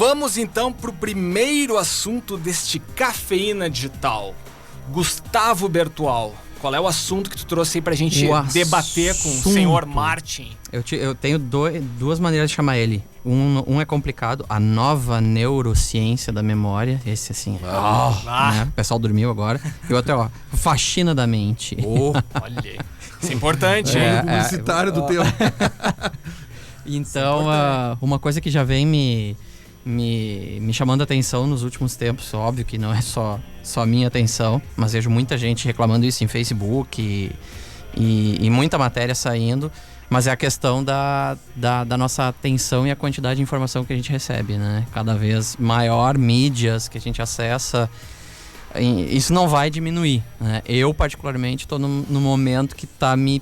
Vamos então pro primeiro assunto deste Cafeína Digital. Gustavo Bertual, qual é o assunto que tu trouxe aí pra gente debater com o senhor Martin? Eu tenho duas maneiras de chamar ele. Um é complicado, a nova neurociência da memória. Esse assim, né? O pessoal dormiu agora. E o outro faxina da mente. Olha, isso é importante. Publicitário do teu. Então, uma coisa que já vem me chamando a atenção nos últimos tempos, óbvio que não é só minha atenção, mas vejo muita gente reclamando isso em Facebook e muita matéria saindo, mas é a questão da nossa atenção e a quantidade de informação que a gente recebe, né? Cada vez maior, mídias que a gente acessa, isso não vai diminuir, né? Eu particularmente estou no momento que está me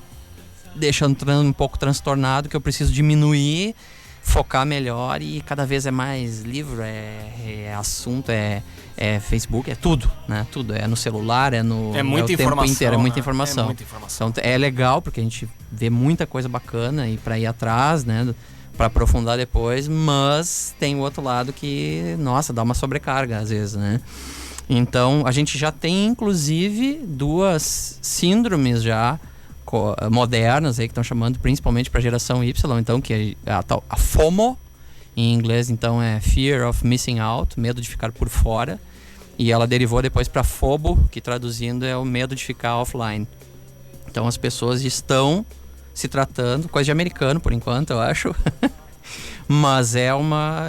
deixando um pouco transtornado, que eu preciso diminuir, focar melhor, e cada vez é mais livro, é assunto, é Facebook, é tudo, né? Tudo, é no celular, é muita o tempo inteiro, é muita né? informação. É muita informação. Então é legal, porque a gente vê muita coisa bacana e para ir atrás, né? Para aprofundar depois, mas tem o outro lado que, nossa, dá uma sobrecarga às vezes, né? Então a gente já tem inclusive duas síndromes já modernas aí que estão chamando principalmente para a geração Y, então, que é a FOMO em inglês, então é Fear of Missing Out, medo de ficar por fora, e ela derivou depois para FOBO, que traduzindo é o medo de ficar offline. Então as pessoas estão se tratando, coisa de americano por enquanto, eu acho, mas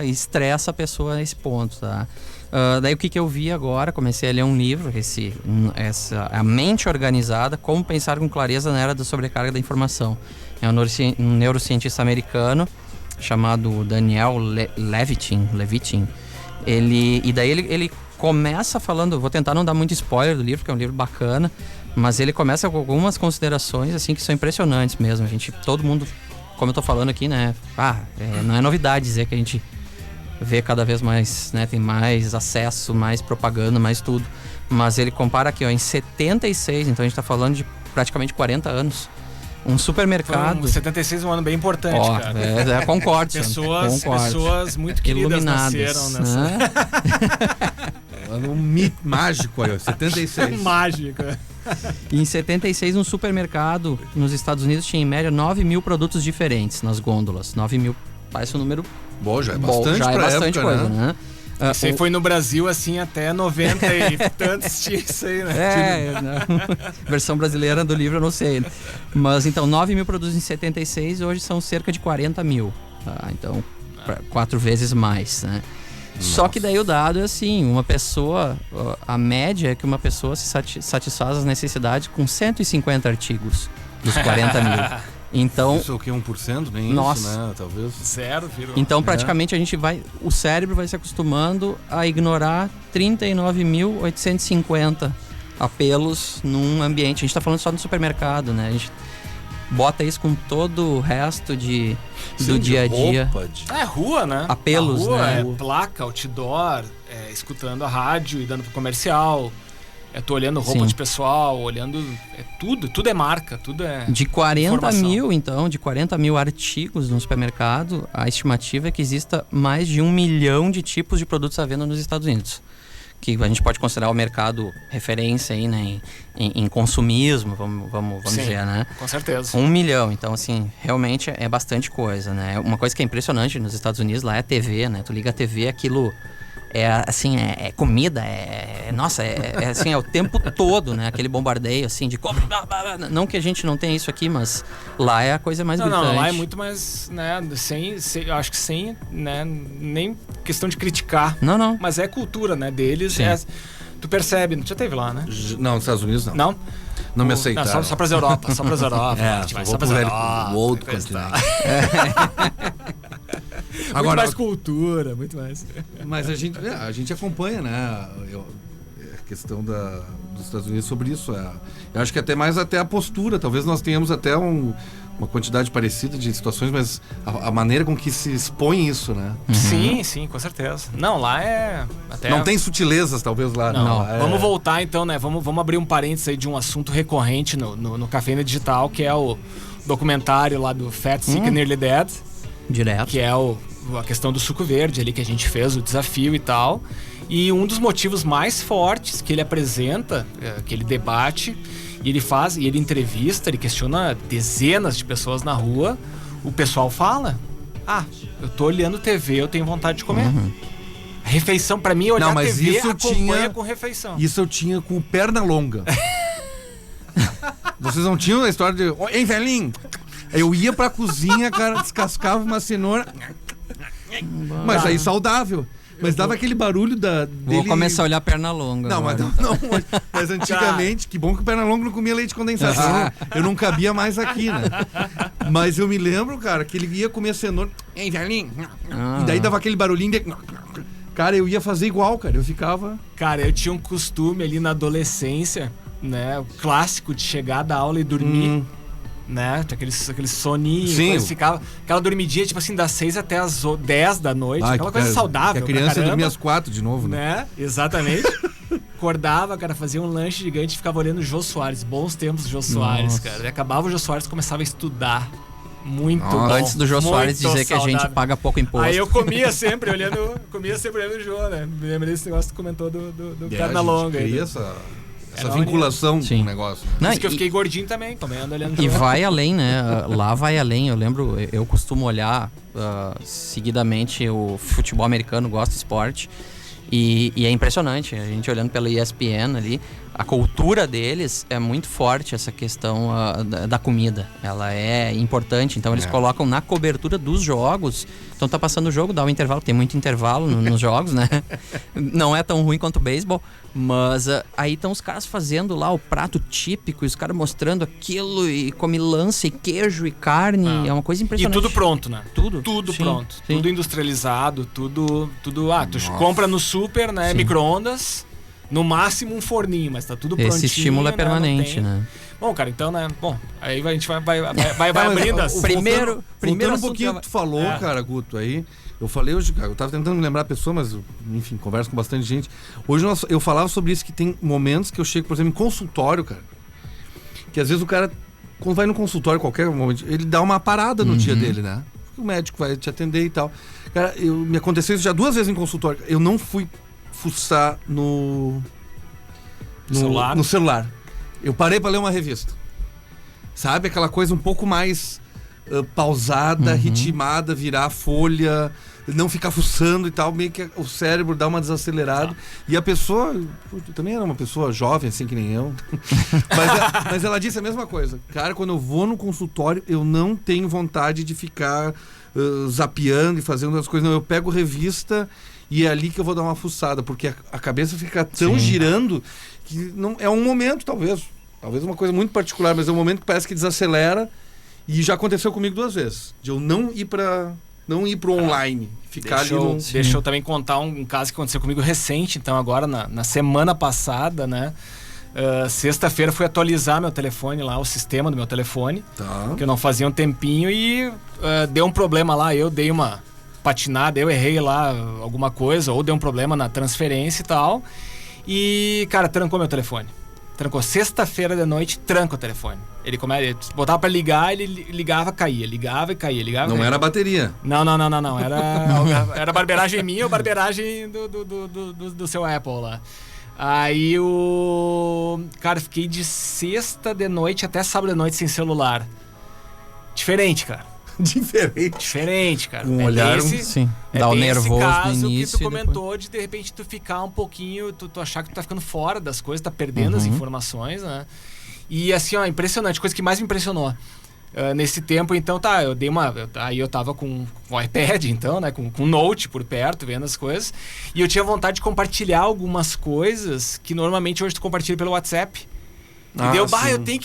estressa a pessoa a esse ponto, tá? Daí o que eu vi agora, comecei a ler um livro, A Mente Organizada, Como Pensar com Clareza na Era da Sobrecarga da Informação. É um neurocientista americano chamado Daniel Levitin. Ele começa falando, vou tentar não dar muito spoiler do livro, porque é um livro bacana, mas ele começa com algumas considerações assim que são impressionantes mesmo. Todo mundo, como eu tô falando aqui, né? Não é novidade dizer que a gente vê cada vez mais, né, tem mais acesso, mais propaganda, mais tudo. Mas ele compara aqui, em 76, então a gente tá falando de praticamente 40 anos. Um supermercado... 76 é um ano bem importante, cara. Concordo. Pessoas muito queridas iluminadas, nasceram nessa... né? Ano mágico aí, 76. Mágico. E em 76, um supermercado nos Estados Unidos tinha em média 9 mil produtos diferentes nas gôndolas. 9 mil, parece um número... Bom, já é bastante coisa, né? Isso aí foi no Brasil, assim, até 90 e tantos tinha isso aí, né? Versão brasileira do livro eu não sei. Mas então, 9 mil produtos em 76, hoje são cerca de 40 mil. Tá? Então, 4 vezes mais, né? Nossa. Só que daí o dado é assim, uma pessoa, a média é que uma pessoa se satisfaz as necessidades com 150 artigos dos 40 mil. Então, isso é o que? 1%? Nem nossa, isso, né? Talvez. Zero, virou. Então, praticamente, o cérebro vai se acostumando a ignorar 39.850 apelos num ambiente. A gente está falando só no supermercado, né? A gente bota isso com todo o resto do dia a dia. É rua, né? Apelos, rua, né? Placa, outdoor, escutando a rádio e dando pro comercial. Tô olhando roupa de pessoal, olhando... tudo é marca, tudo é de 40 informação. mil, então, de 40 mil artigos no supermercado, a estimativa é que exista mais de 1 milhão de tipos de produtos à venda nos Estados Unidos. Que a gente pode considerar o mercado referência aí, né, em consumismo, vamos dizer, né? Com certeza. 1 milhão, então, assim, realmente é bastante coisa, né? Uma coisa que é impressionante nos Estados Unidos lá é a TV, né? Tu liga a TV, aquilo... É comida, assim, é o tempo todo, né? Aquele bombardeio, assim, de compra. Não que a gente não tenha isso aqui, mas lá é a coisa mais gritante. Não, lá é muito mais, né? Acho que sem, né? Nem questão de criticar. Não. Mas é cultura, né? Deles. Tu percebe, não já teve lá, né? Não, nos Estados Unidos não. Não? Não me aceitaram. Não, só pras Europa. Só pras Europa. Só pras Europa. O outro continente. Muito mais cultura, muito mais. Mas a gente acompanha, né? A questão dos Estados Unidos sobre isso. Eu acho que até a postura. Talvez nós tenhamos até uma quantidade parecida de situações, mas a maneira com que se expõe isso, né? Sim, com certeza. Não, lá é... Não tem sutilezas, talvez, lá. Não. Vamos voltar, então, né? Vamos abrir um parênteses aí de um assunto recorrente no Cafeína Digital, que é o documentário lá do Fat, Sick and Nearly Dead. Direto. Que é a questão do suco verde ali que a gente fez, o desafio e tal. E um dos motivos mais fortes que ele apresenta, que ele debate, e ele entrevista, ele questiona dezenas de pessoas na rua, o pessoal fala: eu tô olhando TV, eu tenho vontade de comer. A refeição, pra mim, olhar TV acompanha com refeição. Isso eu tinha com o Pernalonga. Vocês não tinham a história de... Hein, velhinho? Eu ia pra cozinha, cara, descascava uma cenoura. Mas aí saudável. Mas dava aquele barulho dele... Vou começar a olhar Pernalonga. Não, mas antigamente, que bom que o Pernalonga não comia leite condensado. Eu não cabia mais aqui, né? Mas eu me lembro, cara, que ele ia comer cenoura. Hein, velhinho? E daí dava aquele barulhinho de... Cara, eu ia fazer igual, cara. Eu ficava... Cara, eu tinha um costume ali na adolescência, né? O clássico de chegar da aula e dormir. Né? Aquele soninho, ficava aquela dormidinha, tipo assim, das 6 até as 10 da noite, aquela coisa saudável. Que a criança dormia às 4 de novo, né? Exatamente. Acordava, cara, fazia um lanche gigante e ficava olhando o Jô Soares. Bons tempos do Jô Soares, cara. E acabava o Jô Soares, começava a estudar. Muito bom. Antes do Jô Soares dizer que a gente paga pouco imposto. Aí eu comia sempre olhando o Jô, né? Me lembro desse negócio que tu comentou do Pernalonga. Essa vinculação com o negócio. Por isso que eu fiquei gordinho também, comendo, olhando. E vai além, né? Lá vai além. Eu lembro, eu costumo olhar seguidamente o futebol americano, gosto de esporte. E é impressionante, a gente olhando pela ESPN ali, a cultura deles é muito forte, essa questão da comida. Ela é importante, então eles colocam na cobertura dos jogos. Então tá passando o jogo, dá um intervalo, tem muito intervalo nos jogos, né? Não é tão ruim quanto o beisebol, mas aí estão os caras fazendo lá o prato típico, os caras mostrando aquilo, e come lança e queijo e carne, é uma coisa impressionante. E tudo pronto, né? Tudo sim, pronto, sim. Tudo industrializado, tudo tu compra no super, né? Micro-ondas, no máximo um forninho, mas tá tudo prontinho. Esse estímulo é permanente, né? Bom, cara, então, né? Bom, aí a gente vai abrindo as... Primeiro um pouquinho que tu falou, cara, Guto, aí... Eu falei hoje, cara, eu tava tentando me lembrar a pessoa, mas, enfim, converso com bastante gente. Hoje eu falava sobre isso, que tem momentos que eu chego, por exemplo, em consultório, cara, que às vezes o cara, quando vai no consultório, qualquer momento, ele dá uma parada no dia dele, né? O médico vai te atender e tal. Cara, me aconteceu isso já 2 vezes em consultório. Eu não fui fuçar no celular. Eu parei pra ler uma revista. Sabe? Aquela coisa um pouco mais pausada, ritmada, virar a folha, não ficar fuçando e tal, meio que o cérebro dá uma desacelerada. E a pessoa, também era uma pessoa jovem, assim que nem eu, mas ela disse a mesma coisa. Cara, quando eu vou no consultório, eu não tenho vontade de ficar zapeando e fazendo as coisas. Não, eu pego revista e é ali que eu vou dar uma fuçada, porque a cabeça fica tão girando que não é um momento, talvez uma coisa muito particular, mas é um momento que parece que desacelera. E já aconteceu comigo 2 vezes, de eu não ir pro online, ficar ali no... Deixa eu também contar um caso que aconteceu comigo recente, então agora na semana passada, né? Sexta-feira fui atualizar meu telefone lá, o sistema do meu telefone, que eu não fazia um tempinho, e deu um problema lá, eu dei uma patinada, eu errei lá alguma coisa, ou deu um problema na transferência e tal, e, cara, trancou meu telefone. Trancou. Sexta-feira de noite, tranca o telefone. Ele botava pra ligar, ele ligava, caía. Ligava e caía. Não era a bateria. Não. Era barbeiragem minha ou barbeiragem do seu Apple lá. Aí cara, fiquei de sexta de noite até sábado de noite sem celular. Diferente, cara. Diferente, cara. Um olhar, dá o nervoso caso no início que tu comentou de repente tu ficar um pouquinho, tu achar que tu tá ficando fora das coisas, tá perdendo as informações, né? E assim, impressionante, coisa que mais me impressionou. Nesse tempo, então, eu dei aí eu tava com o iPad, então, né? Com um Note por perto, vendo as coisas. E eu tinha vontade de compartilhar algumas coisas que normalmente hoje tu compartilha pelo WhatsApp. E eu tenho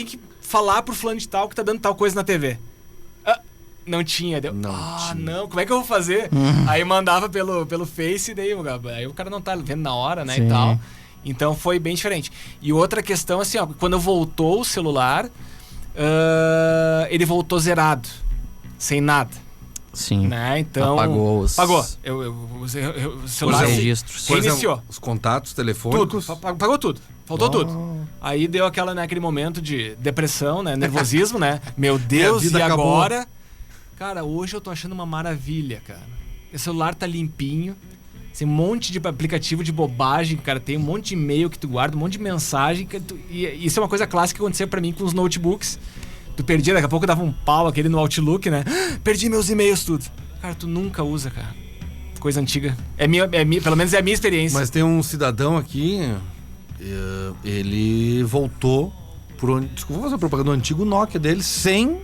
que falar pro fulano de tal que tá dando tal coisa na TV. Não tinha. Não, como é que eu vou fazer? Aí mandava pelo Face, e daí o cara não tá vendo na hora, né? E tal. Então foi bem diferente. E outra questão, assim, quando voltou o celular, ele voltou zerado, sem nada. Sim. Né? Então, apagou. O celular registros. reiniciou. Os contatos telefônicos. Tudo. Apagou tudo. Faltou tudo. Aí deu aquele momento de depressão, né? Nervosismo, né? Meu Deus, e agora? Cara, hoje eu tô achando uma maravilha, cara. O celular tá limpinho. Tem um monte de aplicativo de bobagem, cara. Tem um monte de e-mail que tu guarda, um monte de mensagem. E isso é uma coisa clássica que aconteceu pra mim com os notebooks. Tu perdia, daqui a pouco dava um pau aquele no Outlook, né? Perdi meus e-mails, tudo. Cara, tu nunca usa, cara. Coisa antiga. Pelo menos é a minha experiência. Mas tem um cidadão aqui, ele voltou desculpa, vou fazer propaganda do antigo Nokia dele, sem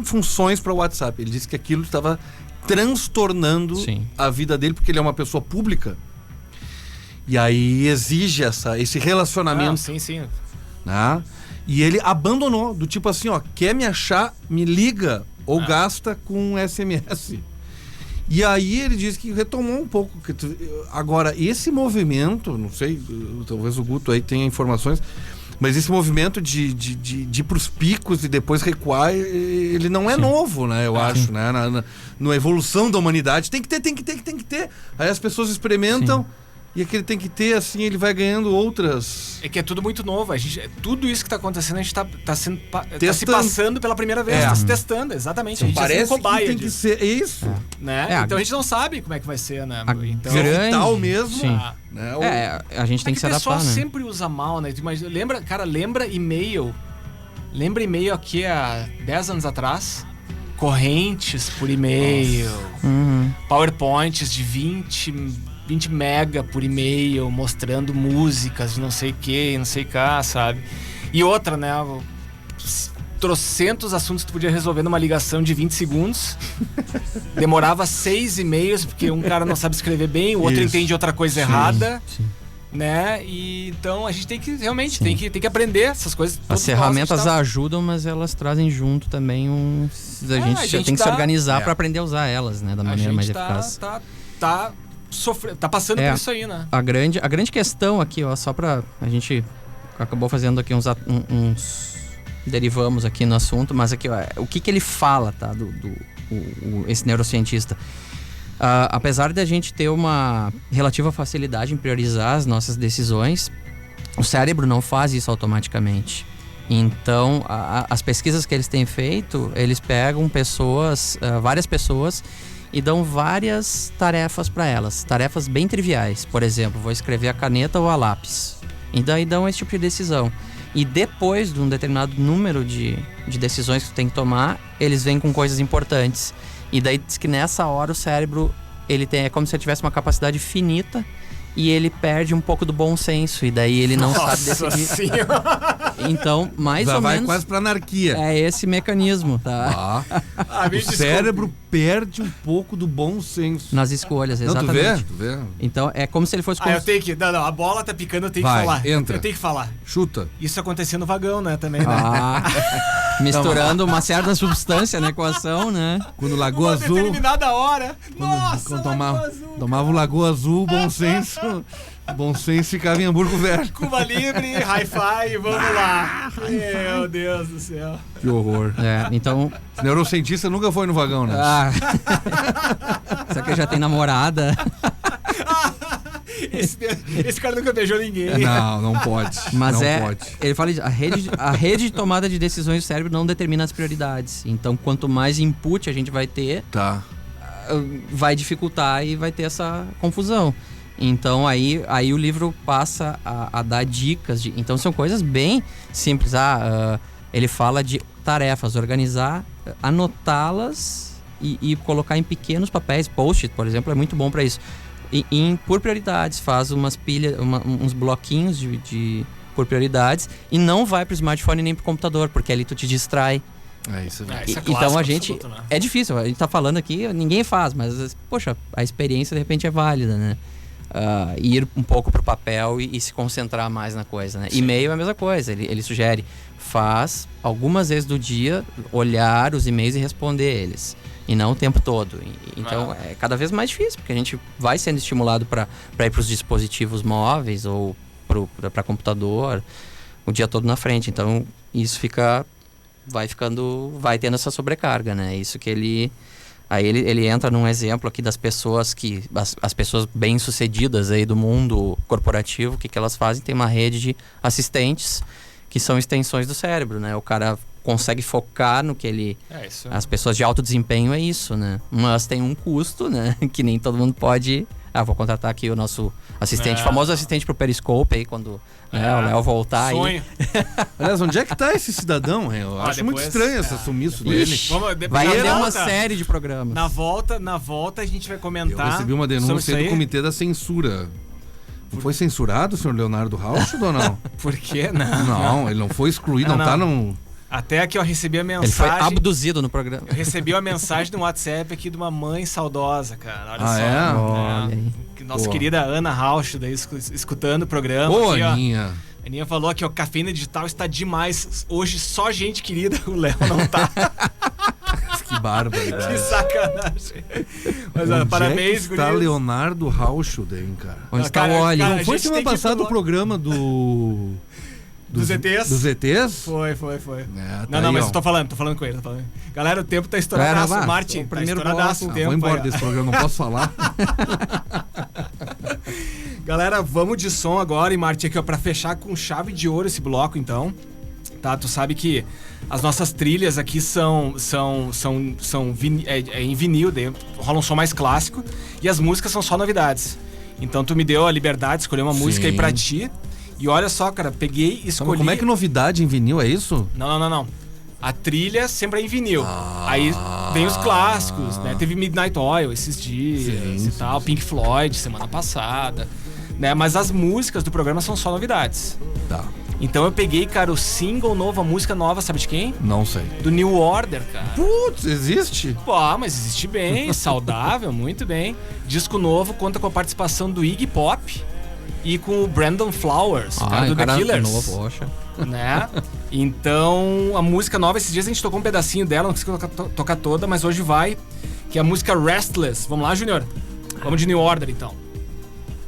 funções para o WhatsApp. Ele disse que aquilo estava transtornando a vida dele, porque ele é uma pessoa pública. E aí exige esse relacionamento. Sim. Né? E ele abandonou, do tipo assim, ó, quer me achar, me liga ou gasta com SMS. E aí ele disse que retomou um pouco. Agora, esse movimento, não sei, talvez o Guto aí tenha informações, mas esse movimento de ir pros picos e depois recuar, ele não é novo, né? Eu acho, né? Na evolução da humanidade, tem que ter. Aí as pessoas experimentam. E aquele tem que ter, assim, ele vai ganhando outras... É que é tudo muito novo. Tudo isso que tá acontecendo, a gente tá se passando pela primeira vez. Tá se testando, exatamente. A gente parece tá cobaia que tem que ser isso. Né? Então a gente não sabe como é que vai ser, né? Então, vital mesmo. Né? A gente tem que se adaptar, né? O pessoal sempre usa mal, né? Lembra e-mail? Lembra e-mail aqui há 10 anos atrás? Correntes por e-mail. PowerPoints de 20 mega por e-mail, mostrando músicas de não sei o que, não sei cá, sabe? E outra, né? Trocentos assuntos que tu podia resolver numa ligação de 20 segundos. Demorava 6 e-mails, porque um cara não sabe escrever bem, o outro entende outra coisa errada. Né? E então a gente tem que realmente tem que aprender essas coisas. As ferramentas ajudam, mas elas trazem junto também a gente já tem que se organizar para aprender a usar elas, né, da maneira mais eficaz. Tá passando por isso aí, né? A grande questão aqui, ó, só pra... A gente acabou fazendo aqui uns derivamos aqui no assunto, mas aqui, ó, o que ele fala, tá? Esse neurocientista. Apesar de a gente ter uma relativa facilidade em priorizar as nossas decisões, o cérebro não faz isso automaticamente. Então, as pesquisas que eles têm feito, eles pegam várias pessoas e dão várias tarefas para elas, tarefas bem triviais. Por exemplo, vou escrever a caneta ou a lápis. E daí dão esse tipo de decisão. E depois de um determinado número de decisões que tu tem que tomar, eles vêm com coisas importantes. E daí diz que nessa hora o cérebro, é como se ele tivesse uma capacidade finita e ele perde um pouco do bom senso. E daí ele não sabe decidir. Então, mais ou menos... Vai quase pra anarquia. É esse mecanismo, tá? O cérebro perde um pouco do bom senso. Nas escolhas, exatamente. Tu vê? Então, é como se ele fosse... eu tenho que... Não, a bola tá picando, eu tenho que falar. Entra. Eu tenho que falar. Chuta. Isso acontecia no vagão, né? Também, né? Misturando uma certa substância na equação, né? Quando Lagoa Azul... Uma determinada hora. Quando tomava o Lagoa Azul, bom senso... Bom senso ficava em Hamburgo Velho. Cuba Libre, Hi-Fi, vamos lá. Meu Deus do céu. Que horror. Então... Esse neurocientista nunca foi no vagão, né? Será que já tem namorada? Esse cara nunca beijou ninguém. Não pode. Mas não pode. Ele fala a rede de tomada de decisões do cérebro não determina as prioridades. Então, quanto mais input a gente vai ter, vai dificultar e vai ter essa confusão. Então aí o livro passa a dar dicas. Então são coisas bem simples. Ele fala de tarefas, organizar, anotá-las e colocar em pequenos papéis. Post-it, por exemplo, é muito bom para isso. Por prioridades, faz umas pilhas, uns bloquinhos por prioridades e não vai pro smartphone nem pro computador, porque ali tu te distrai. Isso é então a gente... Absoluto, né? É difícil, a gente tá falando aqui, ninguém faz, mas poxa, a experiência de repente é válida, né? Ir um pouco pro papel e se concentrar mais na coisa, né? E-mail é a mesma coisa, ele sugere, faz algumas vezes do dia, olhar os e-mails e responder eles, e não o tempo todo. Então é cada vez mais difícil, porque a gente vai sendo estimulado para ir pros dispositivos móveis ou para computador o dia todo na frente, então isso vai tendo essa sobrecarga, né? Isso que ele entra num exemplo aqui das pessoas as pessoas bem-sucedidas aí do mundo corporativo, o que elas fazem? Tem uma rede de assistentes que são extensões do cérebro, né? O cara consegue focar no que ele... Isso. As pessoas de alto desempenho é isso, né? Mas tem um custo, né? Que nem todo mundo pode... vou contratar aqui o nosso assistente, famoso assistente pro Periscope aí, quando o Léo voltar sonho. aí. Aliás, onde é que tá esse cidadão? Eu acho depois, muito estranho esse sumiço dele. Vai ter volta, uma série de programas. Na volta a gente vai comentar. Eu recebi uma denúncia do Comitê da Censura. Não foi censurado o senhor Leonardo Rauch ou não? Por quê? Não. Não, ele não foi excluído, não tá num... Até que eu recebi a mensagem... Ele foi abduzido no programa. Eu recebi uma mensagem no WhatsApp aqui de uma mãe saudosa, cara. Olha só. É? Olha aí. Nossa querida Ana Rauch, daí, escutando o programa. Pô, aqui, Aninha. A Aninha falou que o Cafeína Digital está demais. Hoje só gente querida, o Léo não tá. Que barbaridade. Que sacanagem. Mas Onde parabéns, é que está gurias. Leonardo Rauchuden, cara? Onde está Cara, o óleo? cara, Não foi a gente semana tem que passada o falar- programa do... Dos ETs? Dos ETs? Foi. Tá Não, aí, mas ó. eu tô falando com ele. Galera, o tempo tá estouradaço. Vai, Martin, o tá primeiro estouradaço o bloco. tempo. Vou embora aí, ó. desse programa, não posso falar. Galera, vamos de som agora, e Martin, aqui ó, pra fechar com chave de ouro esse bloco, então. Tá, tu sabe que as nossas trilhas aqui são em vinil, daí rola um som mais clássico, e as músicas são só novidades. Então tu me deu a liberdade de escolher uma música aí pra ti. E olha só, cara, peguei e escolhi... Como é que novidade em vinil, é isso? Não. A trilha sempre é em vinil. Aí vem os clássicos, né? Teve Midnight Oil esses dias e tal, Pink Floyd semana passada, né? Mas as músicas do programa são só novidades. Tá. Então eu peguei, cara, o single novo, a música nova, sabe de quem? Não sei. Do New Order, cara. Putz, existe? Pô, mas existe bem, saudável, muito bem. Disco novo conta com a participação do Iggy Pop e com o Brandon Flowers, cara do The Killers. Novo, poxa. Né? Então, a música nova, esses dias a gente tocou um pedacinho dela, não consegui tocar toda, mas hoje vai, que é a música Restless. Vamos lá, Júnior? Vamos de New Order, então.